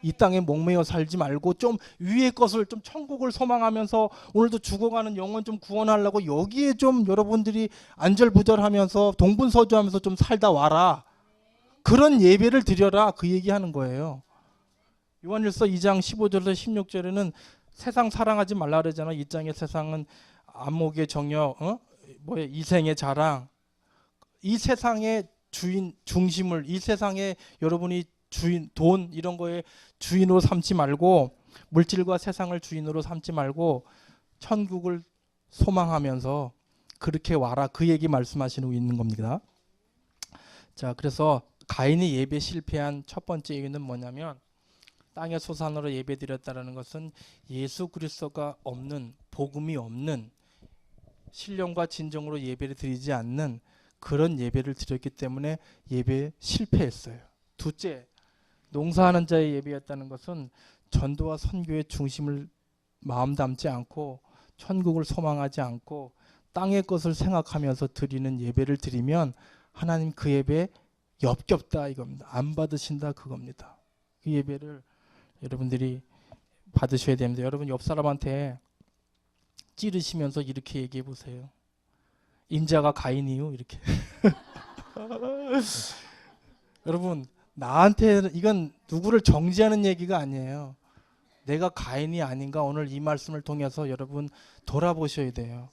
이 땅에 목매여 살지 말고 좀 위의 것을 좀 천국을 소망하면서 오늘도 죽어가는 영혼 좀 구원하려고 여기에 좀 여러분들이 안절부절하면서 동분서주하면서 좀 살다 와라. 그런 예배를 드려라 그 얘기하는 거예요. 요한일서 2장 15절에서 16절에는 세상 사랑하지 말라 그러잖아. 이 땅의 세상은 안목의 정욕, 이생의 자랑, 이 세상의 중심을 이 세상에 여러분이 돈 이런 거에 주인으로 삼지 말고 물질과 세상을 주인으로 삼지 말고 천국을 소망하면서 그렇게 와라 그 얘기 말씀하시고 있는 겁니다. 자, 그래서 가인이 예배 실패한 첫 번째 이유는 뭐냐면 땅의 소산으로 예배드렸다는 것은 예수 그리스도가 없는 복음이 없는 신령과 진정으로 예배를 드리지 않는 그런 예배를 드렸기 때문에 예배에 실패했어요. 둘째, 농사하는 자의 예배였다는 것은 전도와 선교의 중심을 마음 담지 않고 천국을 소망하지 않고 땅의 것을 생각하면서 드리는 예배를 드리면 하나님 그 예배에 엽겹다 이겁니다. 안 받으신다 그겁니다. 그 예배를 여러분들이 받으셔야 됩니다. 여러분 옆 사람한테 찌르시면서 이렇게 얘기해 보세요. 인자가 가인이요 이렇게. 여러분 나한테 이건 누구를 정죄하는 얘기가 아니에요. 내가 가인이 아닌가 오늘 이 말씀을 통해서 여러분 돌아보셔야 돼요.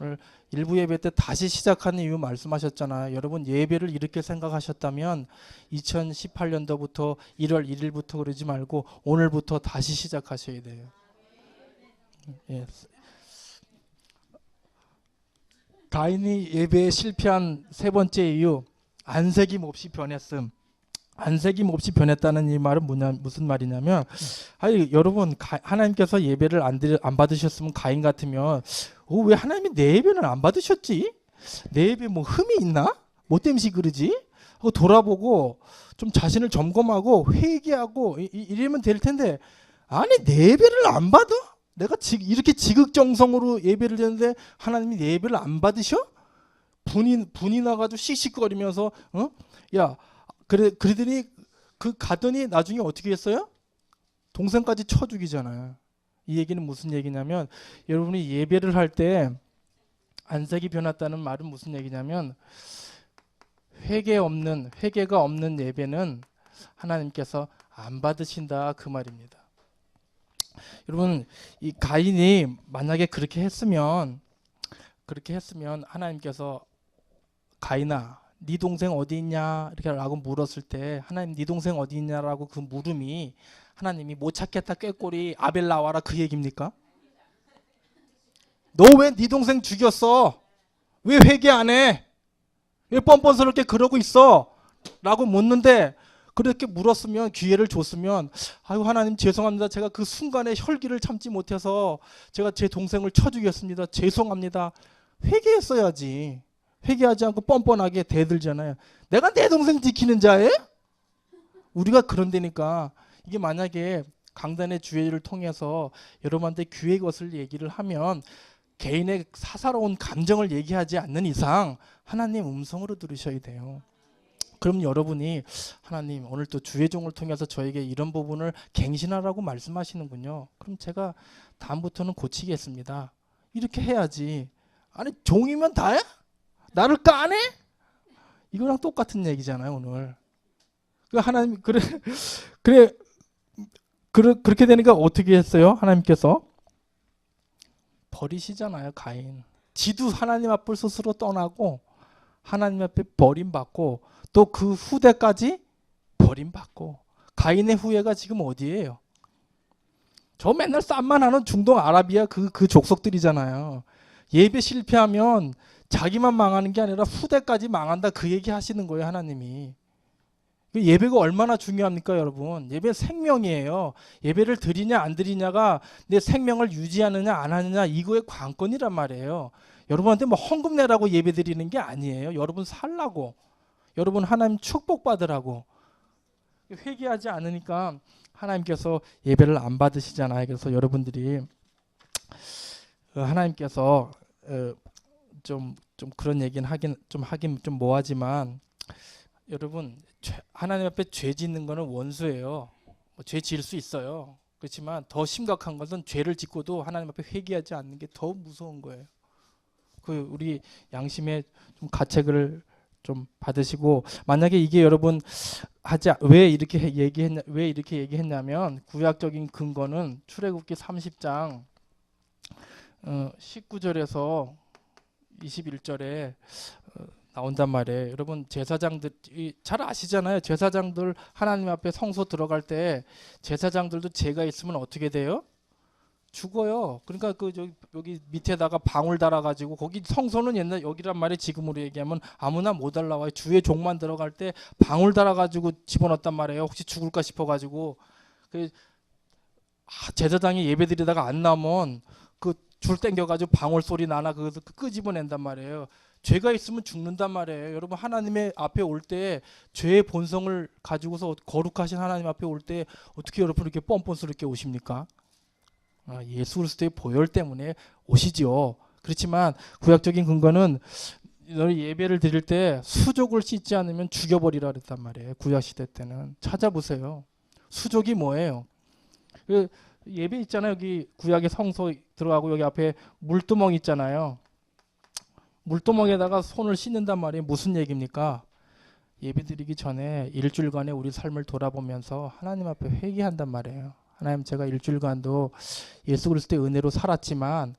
오늘 일부 예배 때 다시 시작하는 이유 말씀하셨잖아요. 여러분 예배를 이렇게 생각하셨다면 2018년도부터 1월 1일부터 그러지 말고 오늘부터 다시 시작하셔야 돼요. 예. 가인이 예배에 실패한 세 번째 이유 안색임 없이 변했음. 안색임 없이 변했다는 이 말은 무슨 말이냐면 여러분 하나님께서 예배를 안 받으셨으면 가인 같으면 왜 하나님이 내 예배는 안 받으셨지? 내 예배 뭐 흠이 있나? 뭐 때문에 그러지? 하고 돌아보고 좀 자신을 점검하고 회개하고 이러면 될 텐데 아니 내 예배를 안 받아? 내가 이렇게 지극정성으로 예배를 드렸는데 하나님이 내 예배를 안 받으셔? 분이 나가지고 씩씩거리면서 야 그러더니 그 가더니 나중에 어떻게 했어요? 동생까지 쳐 죽이잖아요. 이 얘기는 무슨 얘기냐면 여러분이 예배를 할 때 안색이 변했다는 말은 무슨 얘기냐면 회개가 없는 예배는 하나님께서 안 받으신다 그 말입니다. 여러분 이 가인이 만약에 그렇게 했으면 하나님께서 가인아 네 동생 어디 있냐 이렇게 라고 물었을 때 하나님 네 동생 어디 있냐라고 그 물음이 하나님이 못 찾겠다 꾀꼬리 아벨 나와라 그 얘기입니까? 너 왜 네 동생 죽였어? 왜 회개 안 해? 왜 뻔뻔스럽게 그러고 있어? 라고 묻는데 그렇게 물었으면 기회를 줬으면 아유 하나님 죄송합니다. 제가 그 순간에 혈기를 참지 못해서 제가 제 동생을 쳐 죽였습니다. 죄송합니다. 회개했어야지. 회개하지 않고 뻔뻔하게 대들잖아요. 내가 내 동생 지키는 자예요? 우리가 그런다니까 이게 만약에 강단의 주회를 통해서 여러분한테 귀의 것을 얘기를 하면 개인의 사사로운 감정을 얘기하지 않는 이상 하나님 음성으로 들으셔야 돼요. 그럼 여러분이 하나님 오늘 또 주의종을 통해서 저에게 이런 부분을 갱신하라고 말씀하시는군요. 그럼 제가 다음부터는 고치겠습니다. 이렇게 해야지. 아니 종이면 다야? 나를 까네? 이거랑 똑같은 얘기잖아요 오늘. 그 하나님 그렇게 되니까 어떻게 했어요? 하나님께서 버리시잖아요 가인. 지도 하나님 앞을 스스로 떠나고 하나님 앞에 버림받고 또 그 후대까지 버림받고 가인의 후예가 지금 어디예요? 저 맨날 쌈만 하는 중동 아라비아 그 족속들이잖아요. 예배 실패하면 자기만 망하는 게 아니라 후대까지 망한다 그 얘기 하시는 거예요 하나님이. 예배가 얼마나 중요합니까 여러분? 예배 생명이에요. 예배를 드리냐 안 드리냐가 내 생명을 유지하느냐 안 하느냐 이거의 관건이란 말이에요. 여러분한테 뭐 헌금 내라고 예배 드리는 게 아니에요. 여러분 살라고. 여러분 하나님 축복받으라고. 회개하지 않으니까 하나님께서 예배를 안 받으시잖아요. 그래서 여러분들이 하나님께서 좀 그런 얘기는 하긴 좀 뭐하지만 여러분 하나님 앞에 죄 짓는 거는 원수예요. 죄 지을 수 있어요. 그렇지만 더 심각한 것은 죄를 짓고도 하나님 앞에 회개하지 않는 게 더 무서운 거예요. 그 우리 양심의 좀 가책을 좀 받으시고 만약에 이게 여러분 왜 이렇게 얘기했냐면 구약적인 근거는 출애굽기 30장 19절에서 21절에 나온단 말이에요. 여러분 제사장들 잘 아시잖아요. 제사장들 하나님 앞에 성소 들어갈 때 제사장들도 죄가 있으면 어떻게 돼요? 죽어요. 그러니까 여기 밑에다가 방울 달아가지고 거기 성소는 옛날 여기란 말이 지금으로 얘기하면 아무나 못 올라와요. 주의 종만 들어갈 때 방울 달아가지고 집어넣었단 말이에요. 혹시 죽을까 싶어가지고 제사장이 예배드리다가 안 나오면 그 줄 땡겨가지고 방울 소리 나나 그거 끄집어낸단 말이에요. 죄가 있으면 죽는단 말이에요. 여러분 하나님의 앞에 올 때 죄의 본성을 가지고서 거룩하신 하나님 앞에 올 때 어떻게 여러분 이렇게 뻔뻔스럽게 오십니까? 예수 그리스도의 보혈 때문에 오시지요. 그렇지만 구약적인 근거는 너희 예배를 드릴 때 수족을 씻지 않으면 죽여버리라 그랬단 말이에요. 구약시대 때는. 찾아보세요. 수족이 뭐예요? 예배 있잖아요. 여기 구약의 성소 들어가고 여기 앞에 물두멍 있잖아요. 물두멍에다가 손을 씻는단 말이에요. 무슨 얘기입니까? 예배 드리기 전에 일주일간의 우리 삶을 돌아보면서 하나님 앞에 회개한단 말이에요. 하나님 제가 일주일간도 예수 그리스도의 은혜로 살았지만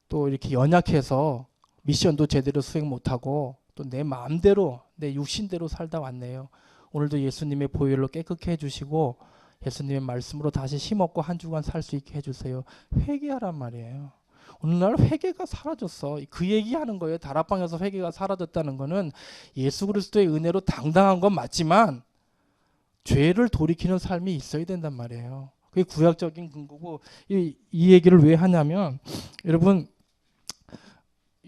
또 이렇게 연약해서 미션도 제대로 수행 못하고 또 내 마음대로 내 육신대로 살다 왔네요. 오늘도 예수님의 보혈로 깨끗게 해주시고 예수님의 말씀으로 다시 힘없고 한 주간 살 수 있게 해주세요. 회개하란 말이에요. 오늘날 회개가 사라졌어. 그 얘기하는 거예요. 다락방에서 회개가 사라졌다는 거는 예수 그리스도의 은혜로 당당한 건 맞지만 죄를 돌이키는 삶이 있어야 된단 말이에요. 그게 구약적인 근거고 이 얘기를 왜 하냐면 여러분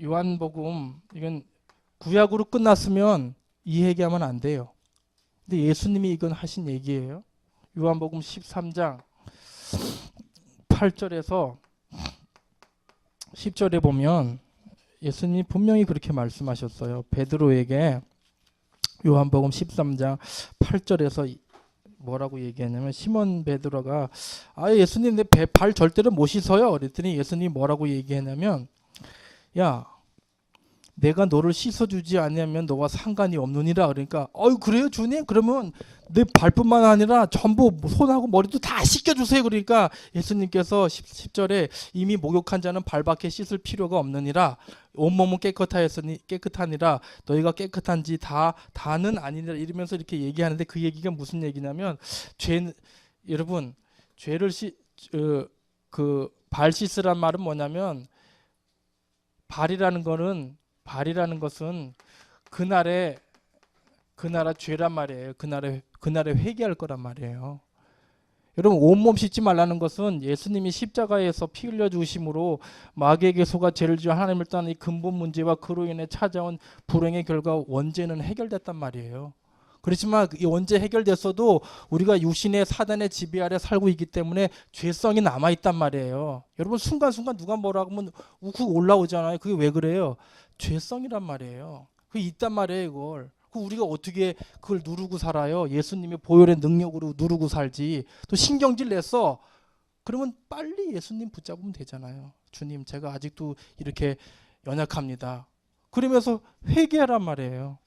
요한복음 이건 구약으로 끝났으면 이 얘기하면 안 돼요. 근데 예수님이 이건 하신 얘기예요. 요한복음 13장 8절에서 10절에 보면 예수님이 분명히 그렇게 말씀하셨어요. 베드로에게 요한복음 13장 8절에서 뭐라고 얘기하냐면 시몬 베드로가 예수님 내 발 절대로 못 씻어요. 그랬더니 예수님이 뭐라고 얘기했냐면 야 내가 너를 씻어주지 않으면 너와 상관이 없느니라. 그러니까 그래요 주님? 그러면 내 발뿐만 아니라 전부 손하고 머리도 다 씻겨주세요. 그러니까 예수님께서 10절에 이미 목욕한 자는 발밖에 씻을 필요가 없느니라. 온몸은 깨끗하니라. 너희가 깨끗한지 다는 아니라 이러면서 이렇게 얘기하는데 그 얘기가 무슨 얘기냐면 여러분 죄를 발 씻으란 말은 뭐냐면 발이라는 것은 그 나라 죄란 말이에요. 그날에 회개할 거란 말이에요. 여러분 온몸 씻지 말라는 것은 예수님이 십자가에서 피 흘려 주심으로 마귀에게 속아 죄를 지어 하나님을 떠난 이 근본 문제와 그로 인해 찾아온 불행의 결과 원죄는 해결됐단 말이에요. 그렇지만 이 원죄 해결됐어도 우리가 육신의 사단의 지배 아래 살고 있기 때문에 죄성이 남아 있단 말이에요. 여러분 순간순간 누가 뭐라고 하면 우뚝 올라오잖아요. 그게 왜 그래요? 죄성이란 말이에요. 그게 있단 말이에요. 이걸 우리가 어떻게 그걸 누르고 살아요? 예수님의 보혈의 능력으로 누르고 살지. 또 신경질 냈어. 그러면 빨리 예수님 붙잡으면 되잖아요. 주님 제가 아직도 이렇게 연약합니다. 그러면서 회개하란 말이에요.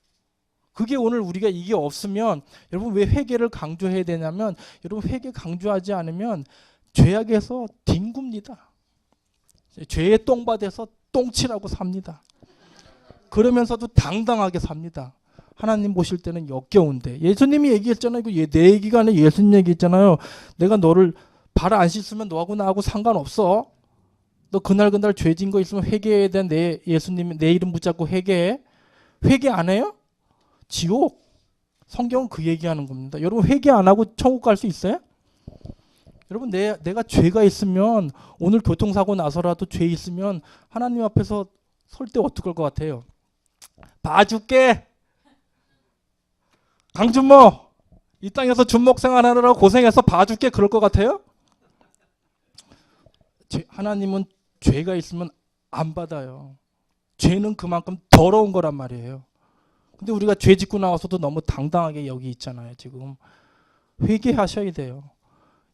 그게 오늘 우리가 이게 없으면 여러분 왜 회개를 강조해야 되냐면 여러분 회개 강조하지 않으면 죄악에서 뒹굽니다. 죄의 똥밭에서 똥치라고 삽니다. 그러면서도 당당하게 삽니다. 하나님 보실 때는 역겨운데 예수님이 얘기했잖아요. 이거 내 얘기가 아니라 예수님 얘기했잖아요. 내가 너를 발 안 씻으면 너하고 나하고 상관없어. 너 그날 죄 진 거 있으면 회개해야 돼. 예수님 내 이름 붙잡고 회개해. 회개 안 해요? 지옥. 성경은 그 얘기하는 겁니다. 여러분 회개 안 하고 천국 갈 수 있어요? 여러분 내가 죄가 있으면 오늘 교통사고 나서라도 죄 있으면 하나님 앞에서 설 때 어떡할 것 같아요? 봐줄게. 강준모 이 땅에서 준목 생활하느라고 고생해서 봐줄게 그럴 것 같아요? 하나님은 죄가 있으면 안 받아요. 죄는 그만큼 더러운 거란 말이에요. 근데 우리가 죄 짓고 나와서도 너무 당당하게 여기 있잖아요. 지금 회개하셔야 돼요.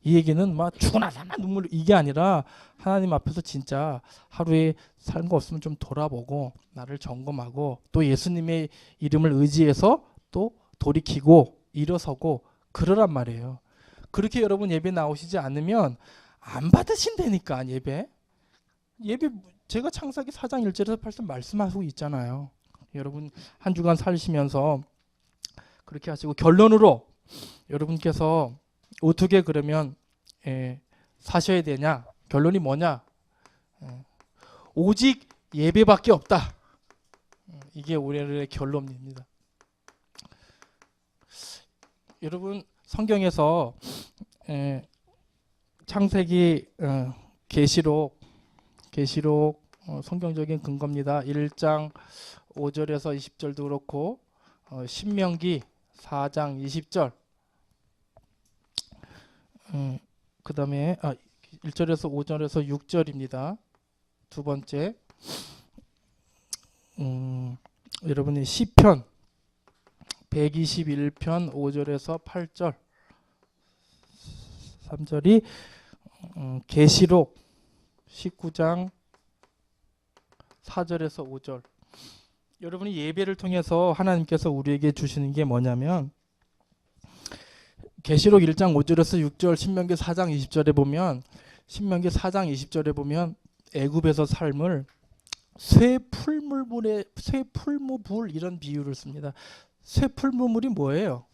이 얘기는 막 죽으나 사나 눈물 이게 아니라 하나님 앞에서 진짜 하루에 산 거 없으면 좀 돌아보고 나를 점검하고 또 예수님의 이름을 의지해서 또 돌이키고 일어서고 그러란 말이에요. 그렇게 여러분 예배 나오시지 않으면 안 받으신다니까. 예배 제가 창세기 4장 1절에서 8절 말씀하고 있잖아요. 여러분 한 주간 살시면서 그렇게 하시고 결론으로 여러분께서 어떻게 그러면 사셔야 되냐? 결론이 뭐냐? 오직 예배밖에 없다. 이게 오늘의 결론입니다. 여러분 성경에서 창세기, 계시록 성경적인 근거입니다. 1장 5절에서 20절도 그렇고 신명기 4장 20절 그 다음에 1절에서 5절에서 6절입니다. 두 번째 여러분이 시편 121편 5절에서 8절 3절이 계시록 19장 4절에서 5절. 여러분이 예배를 통해서 하나님께서 우리에게 주시는 게 뭐냐면 계시록 1장 5절에서 6절, 신명기 4장 20절에 보면 애굽에서 삶을 쇠풀무불 이런 비유를 씁니다. 쇠풀무불이 뭐예요?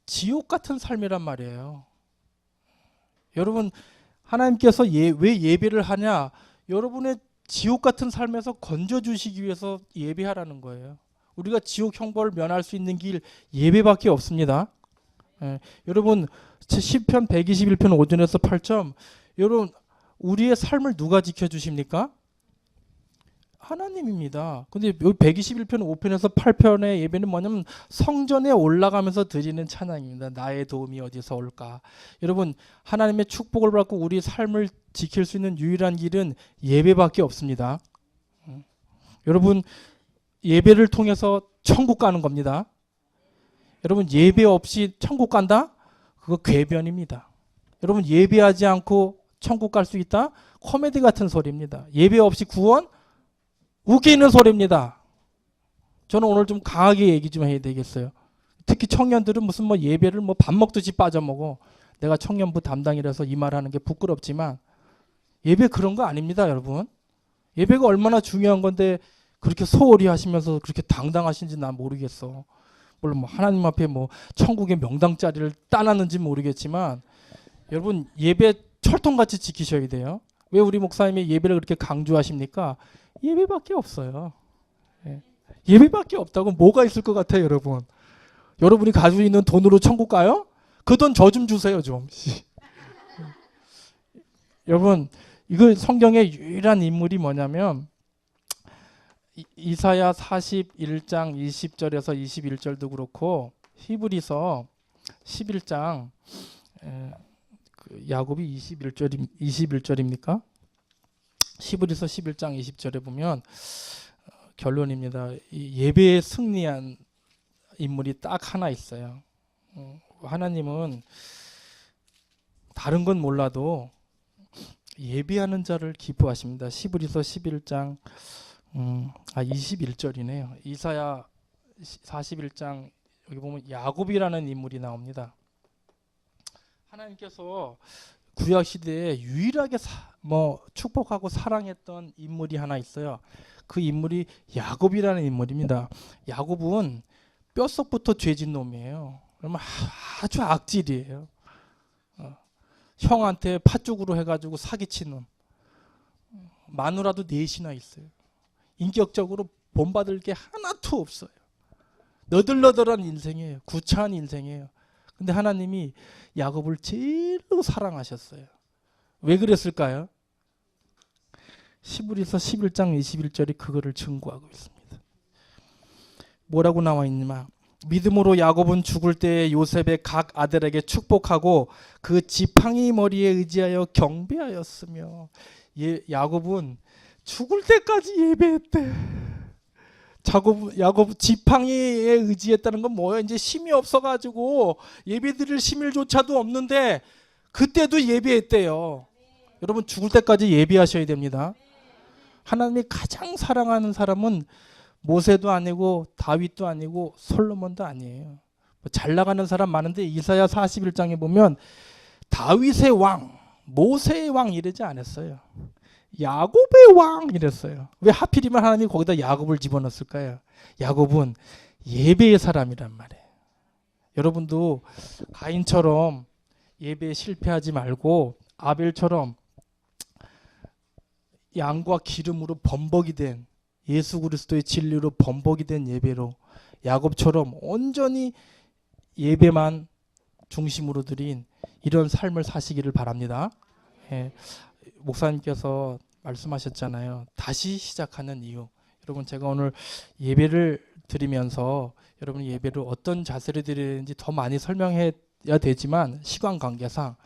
지옥 같은 삶이란 말이에요. 여러분 하나님께서 왜 예배를 하냐? 여러분의 지옥 같은 삶에서 건져주시기 위해서 예배하라는 거예요. 우리가 지옥 형벌을 면할 수 있는 길 예배밖에 없습니다. 여러분 시편 121편 5절에서 8절 여러분 우리의 삶을 누가 지켜주십니까? 하나님입니다. 근데 여기 121편 5편에서 8편의 예배는 뭐냐면 성전에 올라가면서 드리는 찬양입니다. 나의 도움이 어디서 올까? 여러분 하나님의 축복을 받고 우리 삶을 지킬 수 있는 유일한 길은 예배밖에 없습니다. 여러분 예배를 통해서 천국 가는 겁니다. 여러분 예배 없이 천국 간다? 그거 궤변입니다. 여러분 예배하지 않고 천국 갈 수 있다? 코미디 같은 소리입니다. 예배 없이 구원? 웃기는 소리입니다. 저는 오늘 좀 강하게 얘기 좀 해야 되겠어요. 특히 청년들은 무슨 뭐 예배를 뭐 밥 먹듯이 빠져먹어. 내가 청년부 담당이라서 이 말하는 게 부끄럽지만 예배 그런 거 아닙니다, 여러분. 예배가 얼마나 중요한 건데 그렇게 소홀히 하시면서 그렇게 당당하신지 난 모르겠어. 물론 뭐 하나님 앞에 뭐 천국의 명당 자리를 따놨는지 모르겠지만 여러분 예배 철통같이 지키셔야 돼요. 왜 우리 목사님이 예배를 그렇게 강조하십니까? 예배밖에 없어요. 예. 예배밖에 없다고 뭐가 있을 것 같아요, 여러분? 여러분이 가지고 있는 돈으로 천국 가요? 그 돈 저 좀 주세요, 좀. 여러분, 이거 성경의 유일한 인물이 뭐냐면 이사야 41장 20절에서 21절도 그렇고 히브리서 11장 야곱이 21절입니까? 히브리서 11장 20절에 보면 결론입니다. 이 예배에 승리한 인물이 딱 하나 있어요. 하나님은 다른 건 몰라도 예배하는 자를 기뻐하십니다. 히브리서 11장 21절이네요. 이사야 41장 여기 보면 야곱이라는 인물이 나옵니다. 하나님께서 구약 시대에 유일하게 축복하고 사랑했던 인물이 하나 있어요. 그 인물이 야곱이라는 인물입니다. 야곱은 뼛속부터 죄진 놈이에요. 그러면 아주 악질이에요. 형한테 팥죽으로 해가지고 사기친 놈. 마누라도 넷이나 있어요. 인격적으로 본받을 게 하나도 없어요. 너덜너덜한 인생이에요. 구차한 인생이에요. 근데 하나님이 야곱을 제일로 사랑하셨어요. 왜 그랬을까요? 히브리서 11장 21절이 그거를 증거하고 있습니다. 뭐라고 나와 있냐면 믿음으로 야곱은 죽을 때 요셉의 각 아들에게 축복하고 그 지팡이 머리에 의지하여 경배하였으며 야곱은 죽을 때까지 예배했대. 야곱 지팡이에 의지했다는 건 뭐예요? 이제 힘이 없어가지고 예배드릴 힘일조차도 없는데 그때도 예배했대요. 여러분 죽을 때까지 예배하셔야 됩니다. 하나님이 가장 사랑하는 사람은 모세도 아니고 다윗도 아니고 솔로몬도 아니에요. 잘 나가는 사람 많은데 이사야 41장에 보면 다윗의 왕, 모세의 왕 이러지 않았어요. 야곱의 왕 이랬어요. 왜 하필이면 하나님이 거기다 야곱을 집어넣었을까요? 야곱은 예배의 사람이란 말이에요. 여러분도 가인처럼 예배에 실패하지 말고 아벨처럼 양과 기름으로 범벅이 된 예수 그리스도의 진리로 범벅이 된 예배로 야곱처럼 온전히 예배만 중심으로 드린 이런 삶을 사시기를 바랍니다. 예. 목사님께서 말씀하셨잖아요. 다시 시작하는 이유. 여러분 제가 오늘 예배를 드리면서 여러분 예배를 어떤 자세로 드리는지 더 많이 설명해야 되지만 시간 관계상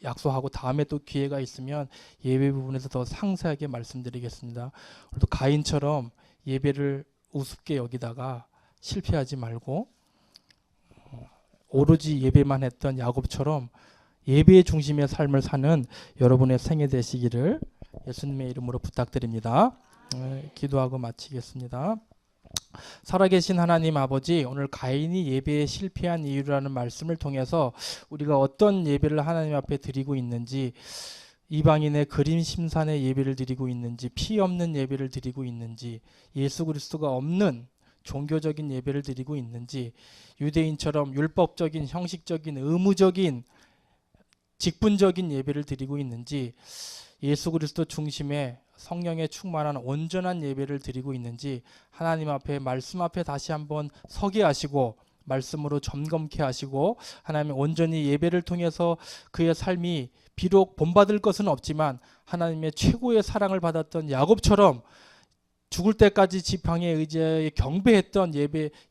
약속하고 다음에 또 기회가 있으면 예배 부분에서 더 상세하게 말씀드리겠습니다. 또 가인처럼 예배를 우습게 여기다가 실패하지 말고 오로지 예배만 했던 야곱처럼 예배의 중심의 삶을 사는 여러분의 생애 되시기를 예수님의 이름으로 부탁드립니다. 기도하고 마치겠습니다. 살아계신 하나님 아버지, 오늘 가인이 예배에 실패한 이유라는 말씀을 통해서 우리가 어떤 예배를 하나님 앞에 드리고 있는지, 이방인의 그림 심산의 예배를 드리고 있는지, 피 없는 예배를 드리고 있는지, 예수 그리스도가 없는 종교적인 예배를 드리고 있는지, 유대인처럼 율법적인 형식적인 의무적인 직분적인 예배를 드리고 있는지, 예수 그리스도 중심의 성령에 충만한 온전한 예배를 드리고 있는지 하나님 앞에 말씀 앞에 다시 한번 서게 하시고 말씀으로 점검케 하시고 하나님 온전히 예배를 통해서 그의 삶이 비록 본받을 것은 없지만 하나님의 최고의 사랑을 받았던 야곱처럼 죽을 때까지 지팡이에 의지하여 경배했던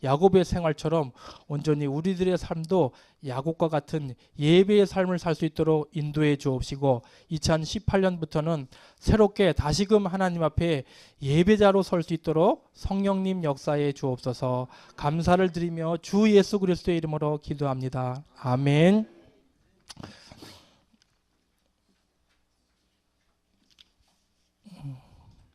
야곱의 생활처럼 온전히 우리들의 삶도 야곱과 같은 예배의 삶을 살 수 있도록 인도해 주옵시고 2018년부터는 새롭게 다시금 하나님 앞에 예배자로 설 수 있도록 성령님 역사해 주옵소서. 감사를 드리며 주 예수 그리스도의 이름으로 기도합니다. 아멘.